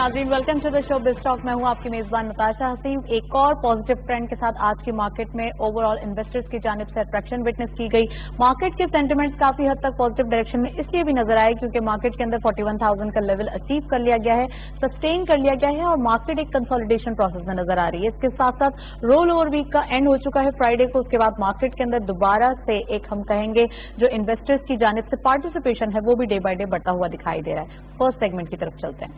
नाज़रीन, welcome to the show Biz Talk. मैं हूं आपकी मेजबान नताशा हसीम। एक और पॉजिटिव ट्रेंड के साथ आज की मार्केट में ओवरऑल इन्वेस्टर्स की जानिब से अट्रैक्शन विटनेस की गई। मार्केट के सेंटिमेंट्स काफी हद तक पॉजिटिव डायरेक्शन में इसलिए भी नजर आए क्योंकि मार्केट के अंदर 41,000 का लेवल अचीव कर लिया गया है, सस्टेन कर लिया गया है और मार्केट एक कंसोलिडेशन प्रोसेस में नजर आ रही है। इसके साथ साथ रोल ओवर वीक का एंड हो चुका है फ्राइडे को। उसके बाद मार्केट के अंदर दोबारा से एक हम कहेंगे जो इन्वेस्टर्स की जानिब से पार्टिसिपेशन है वो भी डे बाय डे बढ़ता हुआ दिखाई दे रहा है। फर्स्ट सेगमेंट की तरफ चलते हैं।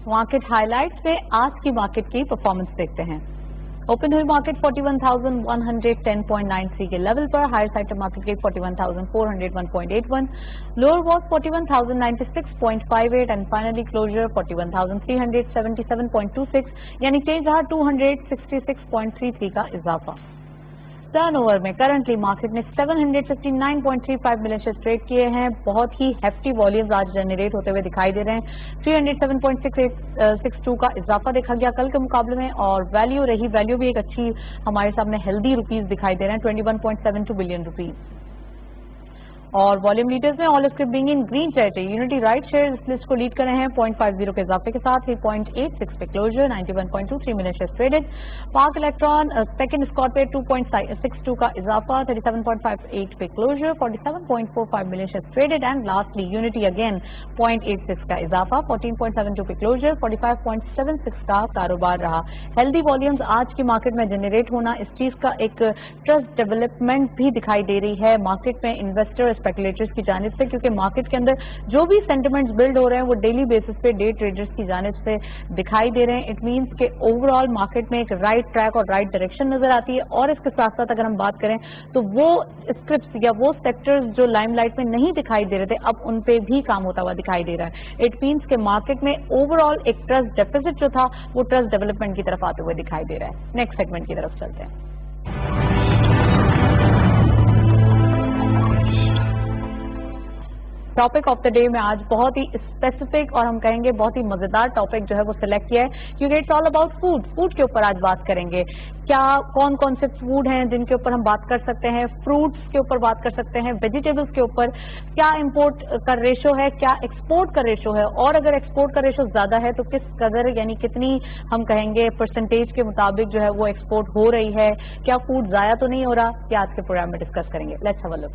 मार्केट हाइलाइट्स में आज की मार्केट की परफॉर्मेंस देखते हैं। ओपन हुई मार्केट 41,110.93 के लेवल पर, हायर साइड पर मार्केट गई 41,401.81, lower was 41,096.58 and finally closure 41,377.26, यानी चेंज रहा 266.33 का इजाफा। टर्नओवर में करंटली मार्केट ने 759.35 मिलियन शेयर ट्रेड किए हैं। बहुत ही हेफ्टी वॉल्यूम्स आज जनरेट होते हुए दिखाई दे रहे हैं। 307.682 का इजाफा देखा गया कल के मुकाबले में और वैल्यू भी एक अच्छी हमारे सामने हेल्दी रुपीज दिखाई दे रहे हैं, 21.72 बिलियन रुपीज। और वॉल्यूम लीडर्स में all script being in green territory, unity right share इस लिस्ट को लीड कर रहे हैं 0.50 के इजाफे के साथ, 3.86 पे closure, 91.23 million share traded. Pak Elektron second स्कॉट पे 2.62 का इजाफा, 37.58 पे closure, 47.45 million share traded and lastly unity again 0.86 का इजाफा, 14.72 पे क्लोजर, 45.76 का कारोबार रहा। हेल्दी वॉल्यूम्स आज की मार्केट में जनरेट होना इस चीज का एक ट्रस्ट डेवलपमेंट भी दिखाई दे रही है मार्केट में इन्वेस्टर स्पेकुलेटर्स की जानिब से, क्योंकि मार्केट के अंदर जो भी सेंटिमेंट्स बिल्ड हो रहे हैं वो डेली बेसिस पे डे ट्रेडर्स की जानिब से दिखाई दे रहे हैं। इट मींस के ओवरऑल मार्केट में एक राइट ट्रैक और राइट डायरेक्शन नजर आती है। और इसके साथ साथ अगर हम बात करें तो वो स्क्रिप्ट्स या वो सेक्टर्स जो लाइमलाइट में नहीं दिखाई दे रहे थे अब उन पे भी काम होता हुआ दिखाई दे रहा है। इट मींस के मार्केट में ओवरऑल एक ट्रस्ट डेफिसिट जो था वो ट्रस्ट डेवलपमेंट की तरफ आते हुए दिखाई दे रहा है। नेक्स्ट सेगमेंट की तरफ चलते हैं। टॉपिक ऑफ द डे में आज बहुत ही स्पेसिफिक और हम कहेंगे बहुत ही मजेदार टॉपिक जो है वो सिलेक्ट किया है क्योंकि it's all about food. Food के ऊपर आज बात करेंगे। क्या कौन कौन से फूड हैं जिनके ऊपर हम बात कर सकते हैं, फ्रूट्स के ऊपर बात कर सकते हैं, वेजिटेबल्स के ऊपर क्या इंपोर्ट का रेशो है, क्या एक्सपोर्ट का रेशो है, और अगर एक्सपोर्ट का रेशो ज्यादा है तो किस कदर यानी कितनी हम कहेंगे परसेंटेज के मुताबिक जो है वो एक्सपोर्ट हो रही है, क्या फूड जाया तो नहीं हो रहा, क्या आज के प्रोग्राम में डिस्कस करेंगे। Let's have a look.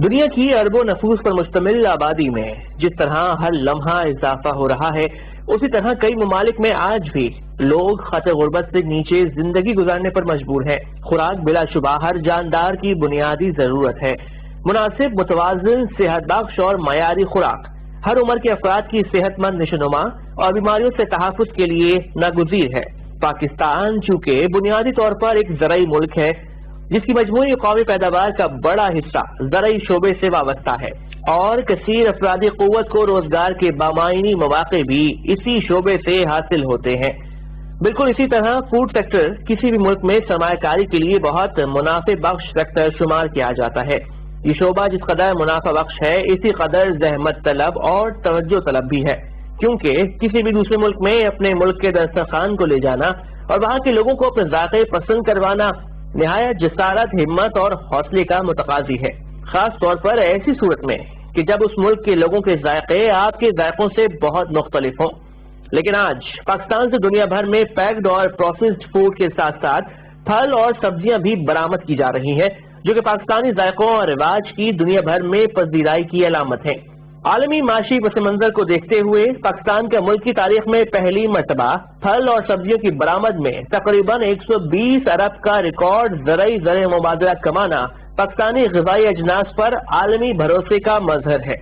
दुनिया की अरबों नफूस पर मुश्तमिल आबादी में जिस तरह हर लम्हा इजाफा हो रहा है उसी तरह कई ममालिक में आज भी लोग खतरे गुर्बत से नीचे जिंदगी गुजारने पर मजबूर हैं। खुराक बिलाशुबा हर जानदार की बुनियादी जरूरत है। मुनासिब, मुतवाज़िन, सेहतबख्श और मयारी खुराक हर उम्र के अफराद की सेहतमंद निशोनुमा और बीमारियों से तहफ़्फ़ुज़ के लिए नागुज़ीर है। पाकिस्तान चूँकि बुनियादी तौर पर एक ज़राई मुल्क है जिसकी मजमूई कौमी पैदावार का बड़ा हिस्सा ज़राई शोबे से वाबस्ता है और कसीर अफरादी क़ुव्वत को रोजगार के बामायनी मौक़े भी इसी शोबे से हासिल होते हैं। बिल्कुल इसी तरह फूड सेक्टर किसी भी मुल्क में सरमायाकारी के लिए बहुत मुनाफे बख्श सेक्टर शुमार किया जाता है। ये शोबा जिस कदर मुनाफा बख्श है इसी कदर जहमत तलब और तवज्जो तलब भी है, क्योंकि किसी भी दूसरे मुल्क में अपने मुल्क के दस्तरखान को ले जाना और वहाँ के लोगों को अपने ज़ायक़े पसंद करवाना निहायत जसारत, हिम्मत और हौसले का मुतकाजी है, खास तौर पर ऐसी सूरत में कि जब उस मुल्क के लोगों के जायके आपके जायकों से बहुत मुख्तलिफ हों। लेकिन आज पाकिस्तान से दुनिया भर में पैक्ड और प्रोसेस्ड फूड के साथ साथ फल और सब्जियां भी बरामद की जा रही हैं, जो कि पाकिस्तानी जायकों और रिवाज की दुनिया भर में पसंदीदाई की अलामत है। आलमी माशी पस मंजर को देखते हुए पाकिस्तान का मुल्क की तारीख में पहली मरतबा फल और सब्जियों की बरामद में तकरीबन 120 अरब का रिकॉर्ड ज़र मुबादला कमाना पाकिस्तानी ग़िज़ाई अजनास पर आलमी भरोसे का मजहर है।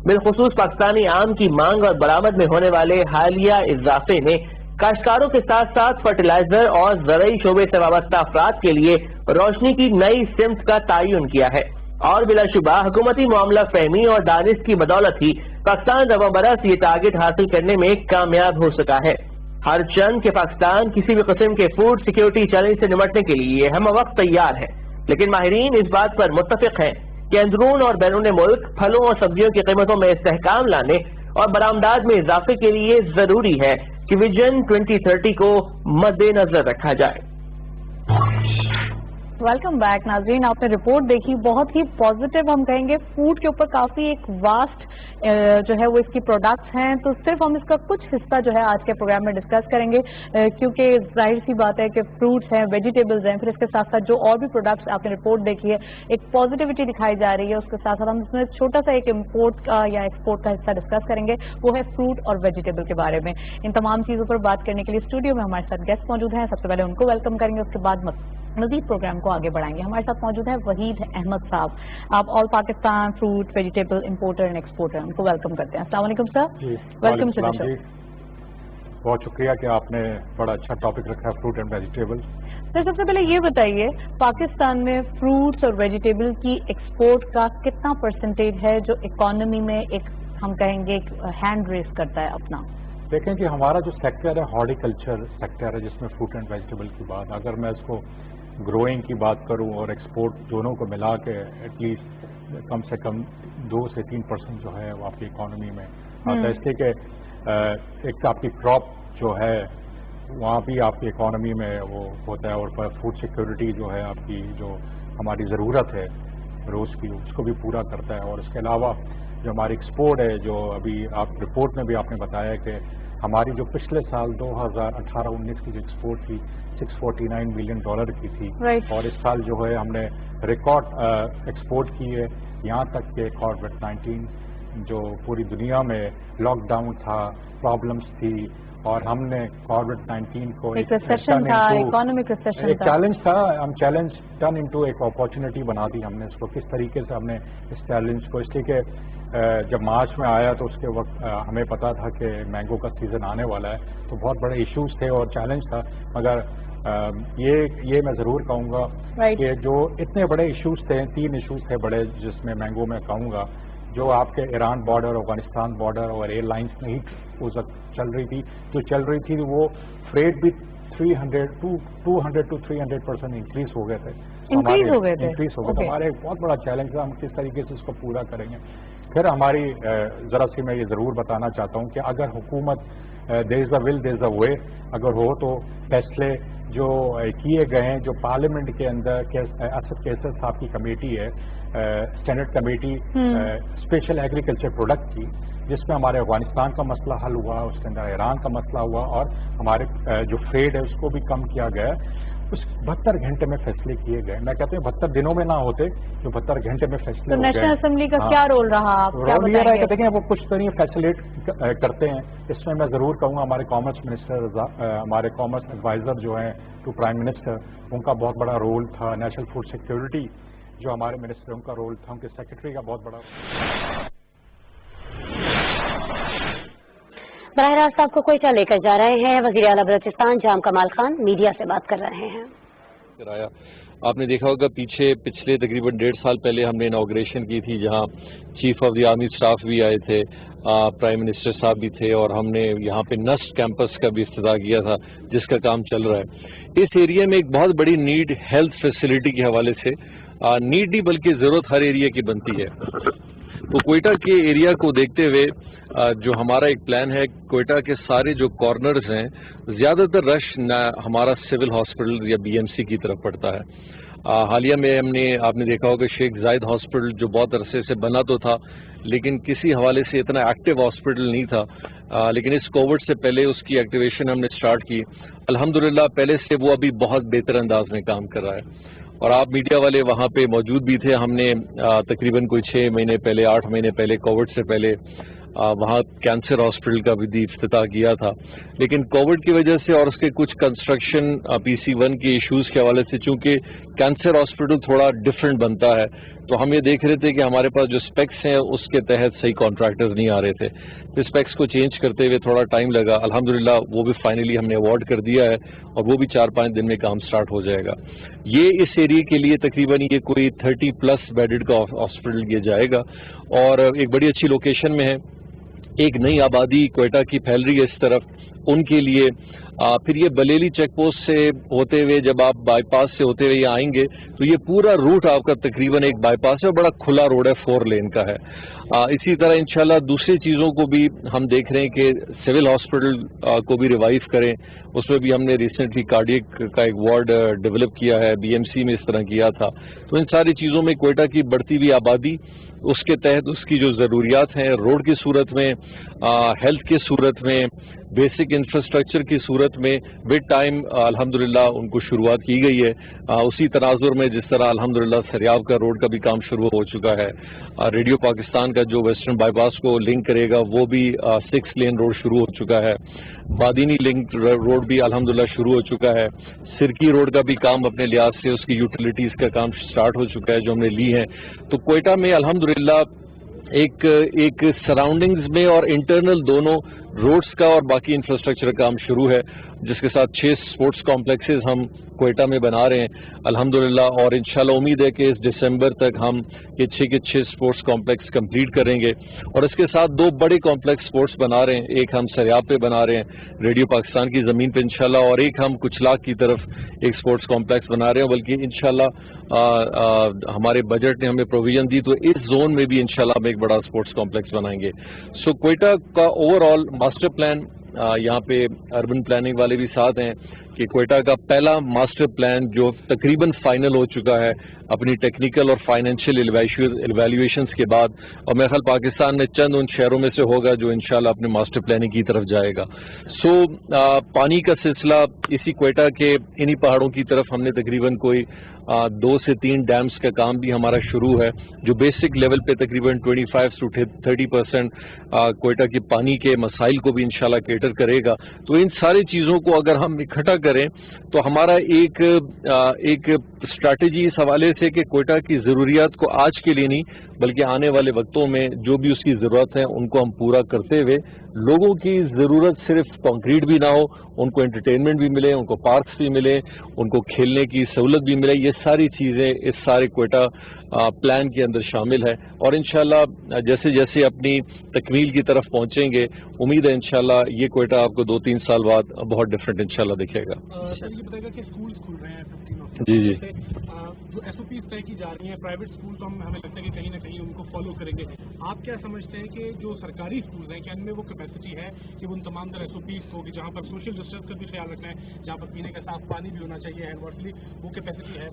बिलखुसूस पाकिस्तानी आम की मांग और बरामद में होने वाले हालिया इजाफे ने काश्तकारों के साथ साथ फर्टिलाइजर और ज़राई शोबे से वाबस्ता अफराद के लिए रोशनी की नई सिमत का तयन किया है और बिलाशुबा हुकूमती मामला फहमी और दानिश की बदौलत ही पाकिस्तान रवा बरस ये टारगेट हासिल करने में कामयाब हो सका है। हर चंद के पाकिस्तान किसी भी किस्म के फूड सिक्योरिटी चैलेंज से निपटने के लिए हम वक्त तैयार है, लेकिन माहिरीन इस बात पर मुत्तफिक हैं कि अंदरून और बैरून मुल्क फलों और सब्जियों की कीमतों में इस्तेहकाम लाने और बरामदात में इजाफे के लिए जरूरी है कि विजन 2030 को मद्देनजर रखा जाए। वेलकम बैक नाजरीन, आपने रिपोर्ट देखी, बहुत ही पॉजिटिव हम कहेंगे। फूड के ऊपर काफी एक वास्ट जो है वो इसकी प्रोडक्ट्स हैं, तो सिर्फ हम इसका कुछ हिस्सा जो है आज के प्रोग्राम में डिस्कस करेंगे, क्योंकि जाहिर सी बात है कि फ्रूट्स हैं, वेजिटेबल्स हैं, फिर इसके साथ साथ जो और भी प्रोडक्ट्स आपने रिपोर्ट देखी है, एक पॉजिटिविटी दिखाई जा रही है। उसके साथ साथ हम इसमें छोटा सा एक इम्पोर्ट का या एक्सपोर्ट का हिस्सा डिस्कस करेंगे, वो है फ्रूट और वेजिटेबल के बारे में। इन तमाम चीजों पर बात करने के लिए स्टूडियो में हमारे साथ गेस्ट मौजूद हैं। सबसे पहले उनको वेलकम करेंगे, उसके बाद मजीद प्रोग्राम को आगे बढ़ाएंगे। हमारे साथ मौजूद है वहीद अहमद साहब, आप all Pakistan fruit vegetable importer and exporter, उनको वेलकम करते हैं। अस्सलाम वालेकुम sir, welcome to the show. बहुत शुक्रिया कि आपने बड़ा अच्छा टॉपिक रखा है, फ्रूट एंड वेजिटेबल। सर सबसे पहले ये बताइए, पाकिस्तान में फ्रूट्स और वेजिटेबल की एक्सपोर्ट का कितना परसेंटेज है जो इकोनॉमी में एक हम कहेंगे हैंड रेस करता है अपना? देखें कि हमारा जो सेक्टर है हॉर्टिकल्चर सेक्टर है, जिसमें फ्रूट एंड वेजिटेबल की बात, अगर मैं इसको ग्रोइंग की बात करूं और एक्सपोर्ट दोनों को मिला के एटलीस्ट कम से कम 2 से 3% जो है वो आपकी इकोनॉमी में आता है। इसलिए कि एक आपकी क्रॉप जो है वहाँ भी आपकी इकोनॉमी में वो होता है, और फूड सिक्योरिटी जो है आपकी जो हमारी ज़रूरत है रोज़ की, उसको भी पूरा करता है। और इसके अलावा जो हमारी एक्सपोर्ट है, जो अभी आप रिपोर्ट में भी आपने बताया कि हमारी जो पिछले साल 2018-19 की जो एक्सपोर्ट थी $649 मिलियन की थी, और इस साल जो है हमने रिकॉर्ड एक्सपोर्ट की है। यहाँ तक कि कोविड-19 जो पूरी दुनिया में लॉकडाउन था, प्रॉब्लम्स थी, और हमने कोविड-19 को एक चैलेंज था, हम चैलेंज टर्न इनटू एक अपॉर्चुनिटी बना दी हमने इसको। किस तरीके से हमने इस चैलेंज को, इसलिए कि जब मार्च में आया तो उसके वक्त हमें पता था कि मैंगो का सीजन आने वाला है, तो बहुत बड़े इश्यूज थे और चैलेंज था। मगर ये मैं ज़रूर कहूँगा कि जो इतने बड़े इश्यूज थे, 3 इश्यूज थे बड़े, जिसमें मैंगो में कहूँगा, जो आपके ईरान बॉर्डर, अफगानिस्तान बॉर्डर और एयरलाइंस नहीं चल रही थी, जो चल रही थी वो फ्रेट भी 200 to 300% इंक्रीज हो गए थे। इंक्रीज हो गए थे। हमारे एक बहुत बड़ा चैलेंज था, हम किस तरीके से इसको पूरा करेंगे। फिर हमारी ज़रा सी मैं ये ज़रूर बताना चाहता हूँ कि अगर हुकूमत there is a will there is a way अगर हो, तो फैसले जो किए गए हैं, जो पार्लियामेंट के अंदर असद कैसर साहब की कमेटी है, senate committee special agriculture product की, जिसमें हमारे अफगानिस्तान का मसला हल हुआ, उसके अंदर ईरान का मसला हुआ, और हमारे जो ट्रेड है उसको भी कम किया गया। उस 72 घंटे में फैसले किए गए। मैं कहता हूँ 72 दिनों में ना होते, जो 72 घंटे में फैसले हो गए। नेशनल असेंबली का क्या रोल रहा? रोल ये रहा है कि देखें वो कुछ तरह फैसिलेट करते हैं। इसमें मैं जरूर कहूँगा हमारे कॉमर्स मिनिस्टर, हमारे कॉमर्स एडवाइजर जो हैं टू प्राइम मिनिस्टर, उनका बहुत बड़ा रोल था। नेशनल फूड सिक्योरिटी जो हमारे मिनिस्टर, उनका रोल था, उनके सेक्रेटरी का बहुत बड़ा। बराह रास्त आपको कोयटा लेकर जा रहे हैं वज़ीर आला बलूचिस्तान जाम कमाल खान मीडिया से बात कर रहे हैं। कराया आपने देखा होगा, पिछले तकरीबन 1.5 साल पहले हमने इनॉग्रेशन की थी, जहां chief of the army staff भी आए थे, प्राइम मिनिस्टर साहब भी थे, और हमने यहाँ पे नस्ट कैंपस का भी इफ्तिताह किया था, जिसका काम चल रहा है। इस एरिया में एक बहुत बड़ी नीड हेल्थ फैसिलिटी के हवाले से, नीड नहीं बल्कि ज़रूरत हर एरिया की बनती है। तो कोयटा के एरिया को देखते हुए जो हमारा एक प्लान है, कोयटा के सारे जो कॉर्नर्स हैं, ज़्यादातर रश हमारा सिविल हॉस्पिटल या बीएमसी की तरफ पड़ता है। हालिया में आपने देखा होगा शेख जायद हॉस्पिटल, जो बहुत अरसे से बना तो था, लेकिन किसी हवाले से इतना एक्टिव हॉस्पिटल नहीं था, लेकिन इस कोविड से पहले उसकी एक्टिवेशन हमने स्टार्ट की। अल्हम्दुलिल्लाह पहले से वो अभी बहुत बेहतर अंदाज में काम कर रहा है, और आप मीडिया वाले वहाँ पे मौजूद भी थे। हमने तकरीबन कोई 6 महीने पहले, 8 महीने पहले, कोविड से पहले वहाँ कैंसर हॉस्पिटल का भी इफ्तिताह किया था, लेकिन कोविड की वजह से और उसके कुछ कंस्ट्रक्शन PC1 के इश्यूज के हवाले से, चूंकि कैंसर हॉस्पिटल थोड़ा डिफरेंट बनता है, तो हम ये देख रहे थे कि हमारे पास जो स्पेक्स हैं उसके तहत सही कॉन्ट्रैक्टर्स नहीं आ रहे थे। तो स्पेक्स को चेंज करते हुए थोड़ा टाइम लगा। अल्हम्दुलिल्लाह वो भी फाइनली हमने अवार्ड कर दिया है, और वो भी 4-5 दिन में काम स्टार्ट हो जाएगा। ये इस एरिया के लिए तकरीबन ये कोई 30+ बेडेड का हॉस्पिटल ये जाएगा, और एक बड़ी अच्छी लोकेशन में है। एक नई आबादी कोयटा की फैल रही है इस तरफ, उनके लिए फिर ये बलेली चेक पोस्ट से होते हुए जब आप बाईपास से होते हुए आएंगे तो ये पूरा रूट आपका तकरीबन एक बाईपास है, बड़ा खुला रोड है, 4 लेन का है। इसी तरह इंशाल्लाह दूसरी चीज़ों को भी हम देख रहे हैं कि सिविल हॉस्पिटल को भी रिवाइव करें, उसमें भी हमने रिसेंटली कार्डियक का एक वार्ड डेवलप किया है, BMC में इस तरह किया था। तो इन सारी चीज़ों में क्वेटा की बढ़ती हुई आबादी, उसके तहत उसकी जो ज़रूरियात हैं रोड की सूरत में, हेल्थ की सूरत में, बेसिक इंफ्रास्ट्रक्चर की सूरत में विद टाइम अल्हम्दुलिल्लाह उनको शुरुआत की गई है। उसी तनाजुर में जिस तरह अल्हम्दुलिल्लाह सरियाव का रोड का भी काम शुरू हो चुका है, रेडियो पाकिस्तान का जो वेस्टर्न बाईपास को लिंक करेगा वो भी 6 लेन रोड शुरू हो चुका है, बादीनी लिंक रोड भी अल्हम्दुलिल्लाह शुरू हो चुका है, सिरकी रोड का भी काम अपने लिहाज से उसकी यूटिलिटीज़ का काम स्टार्ट हो चुका है जो हमने ली है। तो क्वेटा में अल्हम्दुलिल्लाह एक सराउंडिंग्स में और इंटरनल दोनों रोड्स का और बाकी इंफ्रास्ट्रक्चर का काम शुरू है, जिसके साथ 6 स्पोर्ट्स कॉम्प्लेक्सेस हम क्वेटा में बना रहे हैं अल्हम्दुलिल्लाह, और इंशाल्लाह उम्मीद है कि इस दिसंबर तक हम ये 6 के 6 स्पोर्ट्स कॉम्प्लेक्स कंप्लीट करेंगे। और इसके साथ 2 बड़े कॉम्प्लेक्स स्पोर्ट्स बना रहे हैं, एक हम सरियाब पे बना रहे हैं रेडियो पाकिस्तान की ज़मीन पे इंशाल्लाह, और एक हम कुचलाक की तरफ एक स्पोर्ट्स कॉम्प्लेक्स बना रहे हैं, बल्कि इंशाल्लाह हमारे बजट ने हमें प्रोविजन दी तो इस जोन में भी इंशाल्लाह हम एक बड़ा स्पोर्ट्स कॉम्प्लेक्स बनाएंगे। सो क्वेटा का ओवरऑल मास्टर प्लान, यहाँ पे अर्बन प्लानिंग वाले भी साथ हैं कि क्वेटा का पहला मास्टर प्लान जो तकरीबन फाइनल हो चुका है अपनी टेक्निकल और फाइनेंशियल इवैल्यूएशंस के बाद, और मेरे ख्याल पाकिस्तान में चंद उन शहरों में से होगा जो इंशाल्लाह अपने मास्टर प्लानिंग की तरफ जाएगा। सो पानी का सिलसिला इसी क्वेटा के इन्हीं पहाड़ों की तरफ हमने तकरीबन कोई 2 से 3 डैम्स का काम भी हमारा शुरू है, जो बेसिक लेवल पे तकरीबन 25 से 30% क्वेटा के पानी के मसाइल को भी इंशाल्लाह केटर करेगा। तो इन सारी चीज़ों को अगर हम इकट्ठा करें तो हमारा एक स्ट्रैटेजी इस हवाले से कि क्वेटा की ज़रूरियात को आज के लिए नहीं बल्कि आने वाले वक्तों में जो भी उसकी ज़रूरत है उनको हम पूरा करते हुए, लोगों की ज़रूरत सिर्फ कंक्रीट भी ना हो, उनको एंटरटेनमेंट भी मिले, उनको पार्क्स भी मिले, उनको खेलने की सहूलत भी मिले, ये सारी चीज़ें इस सारे क्वेटा प्लान के अंदर शामिल है। और इंशाल्लाह जैसे जैसे अपनी तकमील की तरफ पहुंचेंगे, उम्मीद है इंशाल्लाह ये क्वेटा आपको 2-3 साल बाद बहुत डिफरेंट इंशाल्लाह दिखेगा। सर ये बताएगा कि स्कूल खुल रहे हैं 15 जी जो SOPs तय की जा रही हैं, प्राइवेट स्कूल तो हमें लगता है कि कहीं ना कहीं उनको फॉलो करेंगे। आप क्या समझते हैं कि जो सरकारी स्कूल हैं क्या इनमें वो कैपेसिटी है कि उन तमाम तरह SOPs को, कि जहाँ पर सोशल डिस्टेंस का भी ख्याल रखना है, जहाँ पर पीने का साफ पानी भी होना चाहिए हैंड वॉश, वो कैपेसिटी है?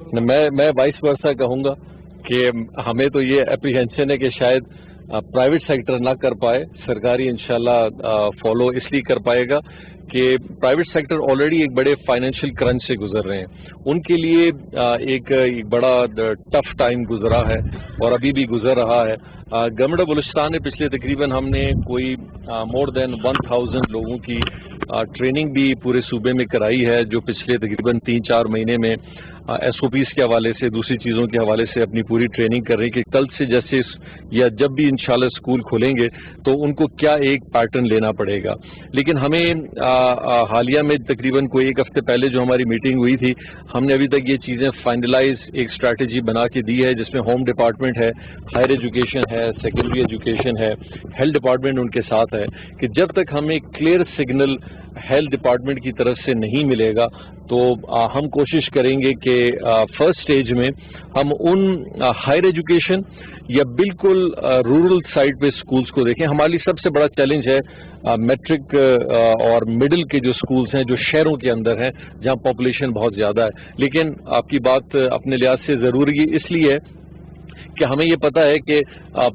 मैं वाइस वर्सा कहूँगा कि हमें तो ये एप्रीहेंशन है कि शायद प्राइवेट सेक्टर ना कर पाए, सरकारी इंशाल्लाह फॉलो इसलिए कर पाएगा कि प्राइवेट सेक्टर ऑलरेडी एक बड़े फाइनेंशियल क्रंच से गुजर रहे हैं, उनके लिए एक बड़ा टफ टाइम गुजरा है और अभी भी गुजर रहा है। गवर्नमेंट ऑफ बलूचिस्तान ने पिछले तकरीबन हमने कोई मोर देन 1000 लोगों की ट्रेनिंग भी पूरे सूबे में कराई है, जो पिछले तकरीबन 3-4 महीने में SOPs के हवाले से, दूसरी चीज़ों के हवाले से अपनी पूरी ट्रेनिंग कर रही है कि कल से जैसे या जब भी इंशाल्लाह स्कूल खुलेंगे तो उनको क्या एक पैटर्न लेना पड़ेगा। लेकिन हमें हालिया में तकरीबन कोई 1 हफ्ते पहले जो हमारी मीटिंग हुई थी, हमने अभी तक ये चीज़ें फाइनलाइज एक स्ट्रैटेजी बना के दी है, जिसमें होम डिपार्टमेंट है, हायर एजुकेशन है, सेकेंडरी एजुकेशन है, हेल्थ डिपार्टमेंट उनके साथ है, कि जब तक हमें क्लियर सिग्नल हेल्थ डिपार्टमेंट की तरफ से नहीं मिलेगा तो हम कोशिश करेंगे कि फर्स्ट स्टेज में हम उन हायर एजुकेशन या बिल्कुल रूरल साइड पे स्कूल्स को देखें। हमारे लिए सबसे बड़ा चैलेंज है मैट्रिक और मिडिल के जो स्कूल्स हैं जो शहरों के अंदर हैं, जहां पॉपुलेशन बहुत ज़्यादा है। लेकिन आपकी बात अपने लिहाज से ज़रूरी इसलिए है कि हमें ये पता है कि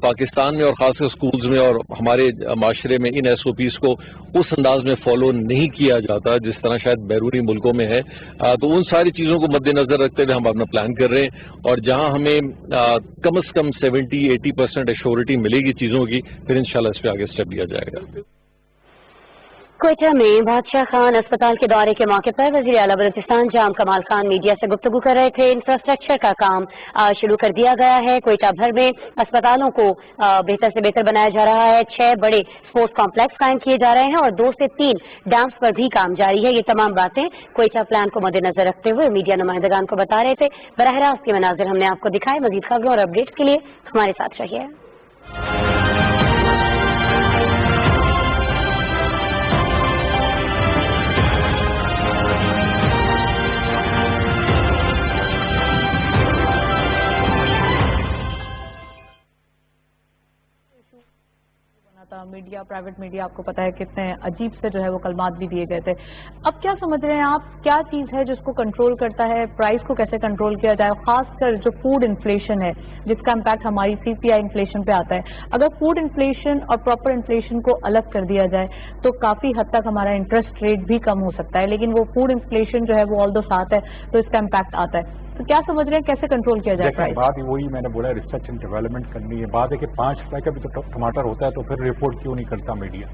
पाकिस्तान में और ख़ासकर स्कूल्स में और हमारे माशरे में इन SOPs को उस अंदाज में फॉलो नहीं किया जाता जिस तरह शायद बैरूनी मुल्कों में है। तो उन सारी चीज़ों को मद्देनज़र रखते हुए हम अपना प्लान कर रहे हैं, और जहां हमें कम से कम 70-80% एश्योरिटी मिलेगी चीज़ों की, फिर इंशाल्लाह इस पर आगे स्टेप लिया जाएगा। क्वेटा में बादशाह खान अस्पताल के दौरे के मौके पर वज़ीर आला बलूचिस्तान जाम कमाल खान मीडिया से गुफ्तगू कर रहे थे। इंफ्रास्ट्रक्चर का काम शुरू कर दिया गया है। क्वेटा भर में अस्पतालों को बेहतर से बेहतर बनाया जा रहा है। 6 बड़े स्पोर्ट्स कॉम्प्लेक्स कायम किए जा रहे हैं और 2 से 3 डैम्स पर भी काम जारी है। ये तमाम बातें क्वेटा प्लान को मद्देनजर रखते हुए मीडिया नुमाइंदगान को बता रहे थे। बराह रास्त के मनाजिर हमने आपको दिखाए। मजीद खबरों और अपडेट्स के लिए हमारे साथ रहिए। था, मीडिया, प्राइवेट मीडिया, आपको पता है कितने अजीब से जो है वो कलमात भी दिए गए थे। अब क्या समझ रहे हैं आप, क्या चीज़ है जिसको कंट्रोल करता है, प्राइस को कैसे कंट्रोल किया जाए, खासकर जो फूड इन्फ्लेशन है जिसका इम्पैक्ट हमारी CPI इन्फ्लेशन पे आता है। अगर फूड इन्फ्लेशन और प्रॉपर इन्फ्लेशन को अलग कर दिया जाए तो काफ़ी हद तक हमारा इंटरेस्ट रेट भी कम हो सकता है, लेकिन वो फूड इन्फ्लेशन जो है वो ऑल दो साथ है तो इसका इम्पैक्ट आता है। तो क्या समझ रहे हैं कैसे कंट्रोल किया जाए प्राइस? बात वही मैंने बोला, रिसर्च एंड डेवलपमेंट करनी है। बात है कि 5 रुपए का भी तो टमाटर होता है, तो फिर रिपोर्ट क्यों नहीं करता मीडिया?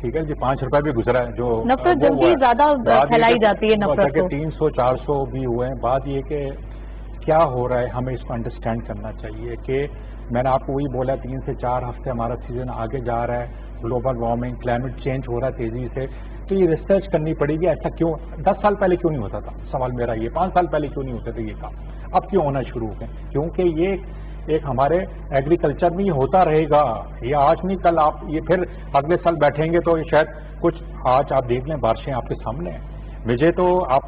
ठीक है जी, 5 रुपए भी गुजरा है, जो नफरत जल्दी ज्यादा फैलाई जाती है, नफरत को 300-400 भी हुए हैं। बात ये कि क्या हो रहा है, हमें इसको अंडरस्टैंड करना चाहिए कि मैंने आपको वही बोला, 3 से 4 हफ्ते हमारा सीजन आगे जा रहा है, ग्लोबल वार्मिंग, क्लाइमेट चेंज हो रहा है तेजी से, तो ये रिसर्च करनी पड़ेगी। ऐसा क्यों 10 साल पहले क्यों नहीं होता था? सवाल मेरा ये, 5 साल पहले क्यों नहीं होते थे ये काम, अब क्यों होना शुरू हो गए? क्योंकि ये एक हमारे एग्रीकल्चर में ये होता रहेगा, ये आज नहीं कल। आप ये फिर अगले साल बैठेंगे तो ये शायद कुछ, आज आप देख लें बारिशें आपके सामने हैं। मुझे तो आप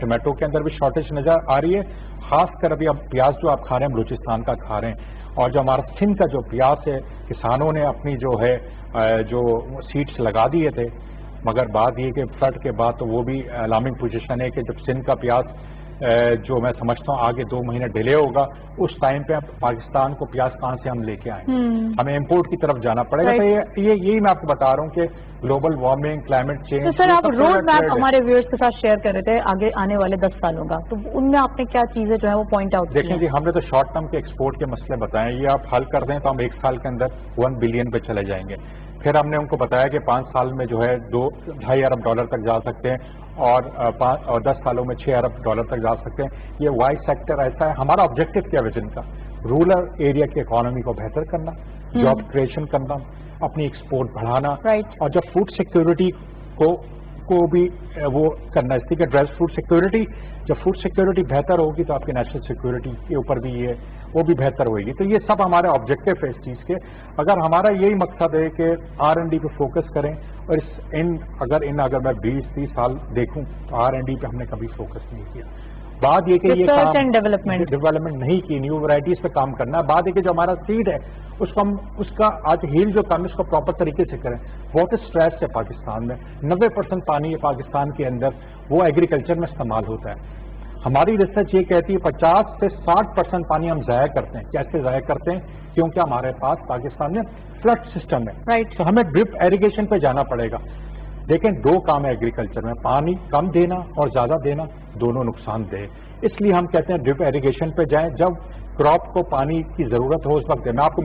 टमाटो के अंदर भी शॉर्टेज नजर आ रही है, खासकर अभी अब प्याज जो आप खा रहे हैं बलूचिस्तान का खा रहे हैं, और जो हमारा सिंध का जो प्याज है, किसानों ने अपनी जो है जो सीड्स लगा दिए थे, मगर बात ये कि फ्लड के बाद तो वो भी अलार्मिंग पोजीशन है कि जब सिंध का प्याज जो मैं समझता हूँ आगे 2 महीने डिले होगा, उस टाइम पे पाकिस्तान को प्याज कहाँ से हम लेके आएंगे? हमें इंपोर्ट की तरफ जाना पड़ेगा। तो यही मैं आपको बता रहा हूँ कि ग्लोबल वार्मिंग, क्लाइमेट चेंज। तो सर आप रोड मैप हमारे व्यूअर्स के साथ शेयर कर रहे थे आगे आने वाले 10 सालों का, तो उनमें आपने क्या चीजें जो है वो पॉइंट आउट की? देखें जी, हमने तो शॉर्ट टर्म के एक्सपोर्ट के मसले बताए, ये आप हल कर दें तो हम 1 साल के अंदर 1 बिलियन पे चले जाएंगे। फिर हमने उनको बताया कि 5 साल में जो है $2.5 अरब तक जा सकते हैं, और 10 सालों में $6 अरब तक जा सकते हैं। ये वाई सेक्टर ऐसा है। हमारा ऑब्जेक्टिव क्या विजन का? रूरल एरिया की इकोनॉमी को बेहतर करना, जॉब क्रिएशन करना, अपनी एक्सपोर्ट बढ़ाना, और जब फूड सिक्योरिटी को भी वो करना, इसलिए कि ड्राई फूड सिक्योरिटी, जब फूड सिक्योरिटी बेहतर होगी तो आपकी नेशनल सिक्योरिटी के ऊपर भी वो भी बेहतर होगी। तो ये सब हमारे ऑब्जेक्टिव है इस चीज़ के। अगर हमारा यही मकसद है कि R&D पे फोकस करें, और अगर मैं 20-30 साल देखूं तो R&D पे हमने कभी फोकस नहीं किया। बात ये कि ये काम डेवलपमेंट नहीं की, न्यू वैरायटीज पे काम करना। बात है कि जो हमारा सीड है उसका आज हील जो काम है उसको प्रॉपर तरीके से करें। वाटर स्ट्रेस है पाकिस्तान में, 90% पानी है पाकिस्तान के अंदर, वो एग्रीकल्चर में इस्तेमाल होता है। हमारी रिसर्च ये कहती है 50 से 60% पानी हम ज़ाया करते हैं। कैसे ज़ाया करते हैं? क्योंकि हमारे पास पाकिस्तान में फ्लड सिस्टम है, तो हमें ड्रिप इरिगेशन पे जाना पड़ेगा। देखें, 2 काम है एग्रीकल्चर में, पानी कम देना और ज्यादा देना, दोनों नुकसानदेह। इसलिए हम कहते हैं ड्रिप इरिगेशन पे जाएं, जब क्रॉप को पानी की जरूरत हो उस वक्त। मैं आपको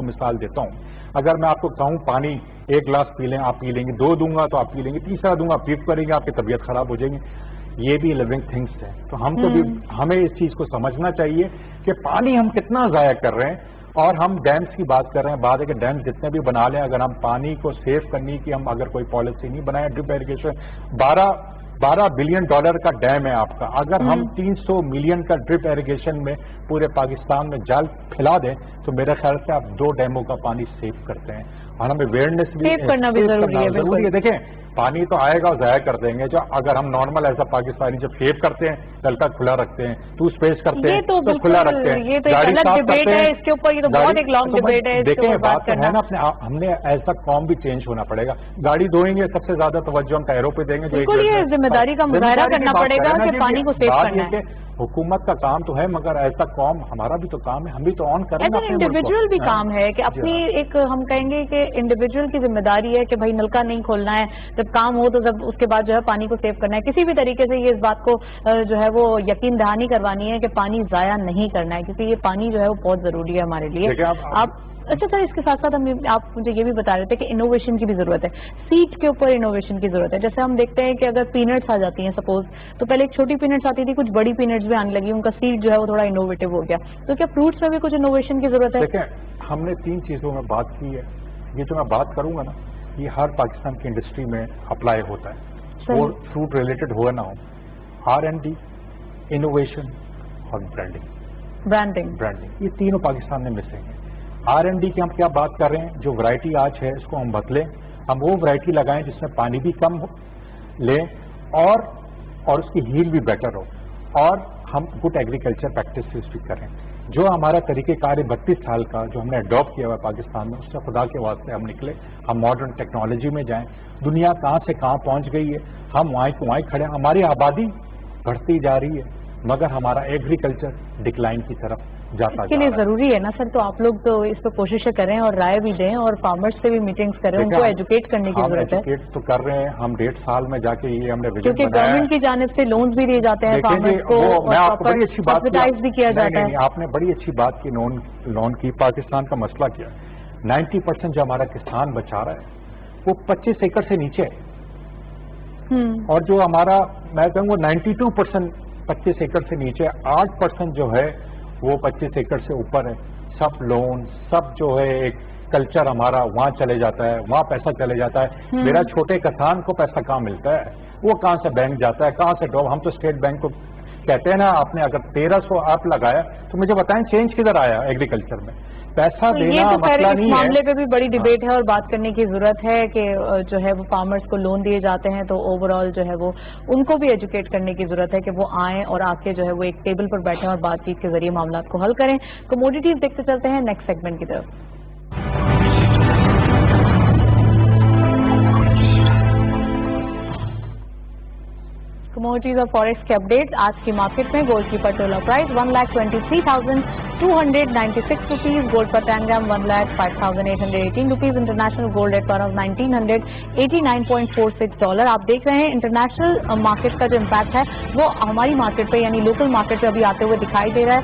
मिसाल देता हूं। अगर मैं आपको कहूं पानी 1 गिलास पी लें, आप पी लेंगे, 2 दूंगा तो आप पी लेंगे, तीसरा दूंगा आप पीप करेंगे, आपकी तबीयत खराब हो जाएगी। ये भी लिविंग थिंग्स है। तो हमें इस चीज को समझना चाहिए कि पानी हम कितना जाया कर रहे हैं। और हम डैम्स की बात कर रहे हैं, बात है कि डैम्स जितने भी बना लें, अगर हम पानी को सेव करने की हम अगर कोई पॉलिसी नहीं बनाए, ड्रिप इरिगेशन, $12 बिलियन का डैम है आपका, अगर हम 300 मिलियन का ड्रिप इरिगेशन में पूरे पाकिस्तान में जाल फैला दें तो मेरे ख्याल से आप 2 डैमों का पानी सेव करते हैं। और हमें अवेयरनेस भी करना भी जरूरी है। देखें, पानी तो आएगा और जाया कर देंगे। जो अगर हम नॉर्मल ऐसा पाकिस्तानी जब सेव करते हैं, नलका खुला रखते हैं, टूथपेस्ट करते हैं तो खुला रखते हैं, ये तो एक अलग डिबेट है इसके ऊपर, ये तो बहुत एक लॉन्ग डिबेट है। देखें, बात है ना, हमने ऐसा कॉम भी चेंज होना पड़ेगा। गाड़ी धोएंगे, सबसे ज्यादा तवज्जो हम टायरों पे देंगे। बिल्कुल, ये जिम्मेदारी का मुजाहरा करना पड़ेगा कि पानी को सेव करना है। हुकूमत का काम तो है, मगर ऐसा कॉम हमारा भी तो काम है, हम भी तो ऑन करें। इंडिविजुअल भी काम है कि अपनी एक, हम कहेंगे कि इंडिविजुअल की जिम्मेदारी है कि भाई नलका नहीं खोलना है, जब काम हो तो जब उसके बाद जो है पानी को सेव करना है। किसी भी तरीके से ये इस बात को जो है वो यकीन दहानी करवानी है कि पानी जाया नहीं करना है, क्योंकि ये पानी जो है वो बहुत जरूरी है हमारे लिए। आप अच्छा सर, इसके साथ साथ आप मुझे ये भी बता रहे थे कि इनोवेशन की भी जरूरत है, सीड के ऊपर इनोवेशन की जरूरत है। जैसे हम देखते हैं कि अगर पीनट्स आ जाती हैं सपोज, तो पहले एक छोटी पीनट्स आती थी, कुछ बड़ी पीनट्स भी आने लगी, उनका सीड जो है वो थोड़ा इनोवेटिव हो गया। तो क्या फ्रूट्स में भी कुछ इनोवेशन की जरूरत है? देखिए, हमने 3 चीजों में बात की है। ये जो मैं बात करूंगा ना, ये हर पाकिस्तान की इंडस्ट्री में अप्लाई होता है, और फ्रूट रिलेटेड हो ना हो, R&D, इनोवेशन और ब्रांडिंग, ये तीनों पाकिस्तान में मिसिंग है। R&D की हम क्या बात कर रहे हैं? जो वैरायटी आज है इसको हम बदलें, हम वो वैरायटी लगाएं जिसमें पानी भी कम लें और उसकी हील भी बेटर हो, और हम गुड एग्रीकल्चर प्रैक्टिसेस भी करें। जो हमारा तरीके कार 32 साल का जो हमने अडॉप्ट किया हुआ है पाकिस्तान में, उससे खुदा के वास्ते हम निकले, हम मॉडर्न टेक्नोलॉजी में जाएं। दुनिया कहाँ से कहाँ पहुँच गई है, हम वहीं को वहीं खड़े हैं। हमारी आबादी बढ़ती जा रही है मगर हमारा एग्रीकल्चर डिक्लाइन की तरफ जाता इसके लिए जरूरी है ना सर, तो आप लोग तो इस पर कोशिशें करें और राय भी दें और फार्मर्स से भी मीटिंग्स करें, उनको एजुकेट करने की जरूरत है। एजुकेट तो कर रहे हैं हम, 1.5 साल में जाके ये हमने विजन क्योंकि गवर्नमेंट की जानिब से लोन्स भी दिए जाते हैं फार्मर्स को, मैं आपको बड़ी अच्छी बात भी किया जाता है। आपने बड़ी अच्छी बात की, लोन की। पाकिस्तान का मसला क्या है, 90% जो हमारा किसान बचा रहा है वो 25 एकड़ से नीचे है, और जो हमारा मैं कहूँगा 92% 25 एकड़ से नीचे, 8% जो है वो 25 एकड़ से ऊपर है। सब लोन, सब जो है एक कल्चर हमारा वहाँ चले जाता है, वहाँ पैसा चले जाता है। मेरा छोटे किसान को पैसा कहाँ मिलता है, वो कहाँ से बैंक जाता है, कहाँ से ड्रॉप। हम तो स्टेट बैंक को कहते हैं ना, आपने अगर 1300 आप लगाया तो मुझे बताएं चेंज किधर आया एग्रीकल्चर में, पैसा तो देना ये तो मसला नहीं है। इस मामले पे भी बड़ी डिबेट है और बात करने की जरूरत है कि जो है वो फार्मर्स को लोन दिए जाते हैं तो ओवरऑल जो है वो उनको भी एजुकेट करने की जरूरत है कि वो आएं और आके जो है वो एक टेबल पर बैठें और बातचीत के जरिए मामला को हल करें। कमोडिटीज देखते चलते हैं नेक्स्ट सेगमेंट की तरफ। कमोडिटीज और फॉरेक्स के अपडेट। आज की मार्केट में गोल्ड की पर्टिकुलर प्राइस 1,23,296 रुपीज, गोल्ड पर 10 ग्राम 1,05,818 रुपीज, इंटरनेशनल गोल्ड रेट पर 1,989.46 डॉलर। आप देख रहे हैं इंटरनेशनल मार्केट का जो इम्पैक्ट है वो हमारी मार्केट पे यानी लोकल मार्केट पे अभी आते हुए दिखाई दे रहा है,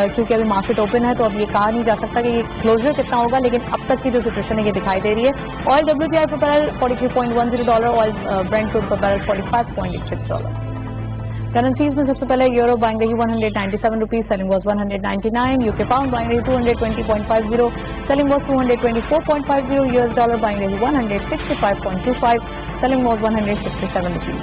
क्योंकि अभी मार्केट ओपन है तो अब ये कहा नहीं जा सकता कि ये क्लोजर कितना होगा, लेकिन अब तक की जो सिचुएशन है ये दिखाई दे रही है। ऑयल WTI पर बैरल $43.10, ऑयल ब्रेंट क्रूड पर बैरल $45.86। करेंसीज में सबसे पहले यूरो बाइंग रही 197 rupees, selling was 199, UK pound buying रही 220.50, selling was 224.50, US dollar buying रही 165.25, selling was 167 rupees.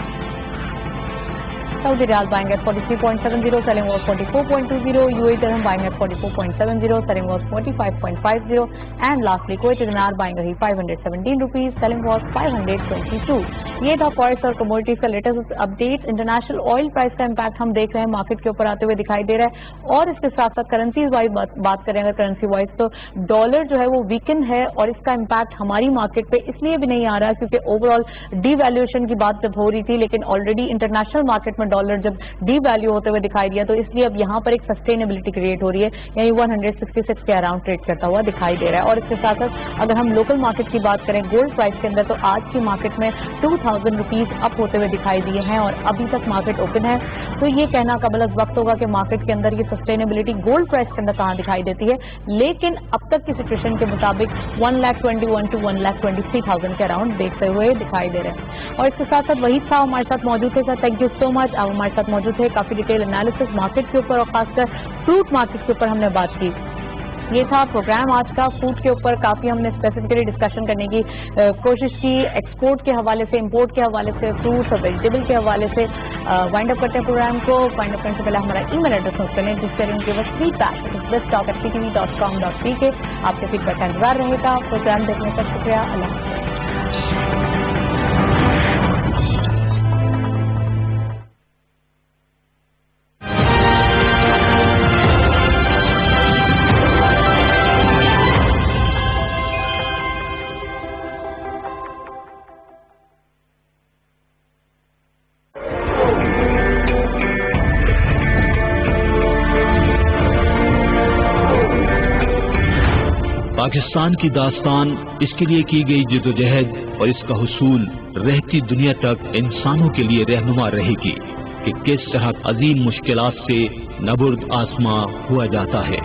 Saudi riyal buying at 43.70, selling was 44.20, UAE dirham buying at 44.70, selling was 45.50, and lastly Kuwait dinar buying रही 517 rupees, selling was 522। ये था forex और commodities का latest update. International oil price का impact हम देख रहे हैं मार्केट के ऊपर आते हुए दिखाई दे रहा है, और इसके साथ साथ करेंसीज वाइज बात करें अगर करेंसी वाइज तो डॉलर जो है वो वीकन है, और इसका इम्पैक्ट हमारी मार्केट पे इसलिए भी नहीं आ रहा है क्योंकि ओवरऑल डीवैल्यूएशन की बात जब हो रही थी, लेकिन ऑलरेडी इंटरनेशनल मार्केट में डॉलर जब डीवैल्यू होते हुए दिखाई दिया तो इसलिए अब यहाँ पर एक सस्टेनेबिलिटी क्रिएट हो रही है, यानी 166 के अराउंड ट्रेड करता हुआ दिखाई दे रहा है। और इसके साथ साथ अगर हम लोकल मार्केट की बात करें गोल्ड प्राइस के अंदर तो आज की मार्केट में 2000 रुपीज अप होते हुए दिखाई दिए हैं, और अभी तक मार्केट ओपन है, तो ये कहना कबल अज़ वक्त होगा कि मार्केट के अंदर ये सस्टेनेबिलिटी गोल्ड प्राइस के अंदर कहाँ दिखाई देती है, लेकिन अब तक की सिचुएशन के मुताबिक 1,21,000 to 1,23,000 के अराउंड देखते हुए दिखाई दे रहे हैं। और इसके साथ साथ वहीद साहब हमारे साथ मौजूद थे। Sir thank you so much, आप हमारे साथ मौजूद थे, काफी डिटेल एनालिसिस मार्केट के ऊपर और खासकर फ्रूट मार्केट के ऊपर हमने बात की। ये था प्रोग्राम आज का, फूड के ऊपर काफी हमने स्पेसिफिकली डिस्कशन करने की कोशिश की, एक्सपोर्ट के हवाले से, इंपोर्ट के हवाले से, फ्रूट्स और वेजिटेबल के हवाले से। वाइंड अप करते हैं प्रोग्राम को। वाइंड अप करने से पहले हमारा ईमेल एड्रेस नोट करें जिससे उनके बस फीडबैक besttalk@ctv.com.pk आपके फीडबैक का इंतजार रहेगा। प्रोग्राम देखने का शुक्रिया, अल्लाह हाफ़िज़। पाकिस्तान की दास्तान, इसके लिए की गई जिदोजहद और इसका हुसूल रहती दुनिया तक इंसानों के लिए रहनुमा रहेगी कि किस तरह अजीम मुश्किलात से नबुर्द आसमां हुआ जाता है।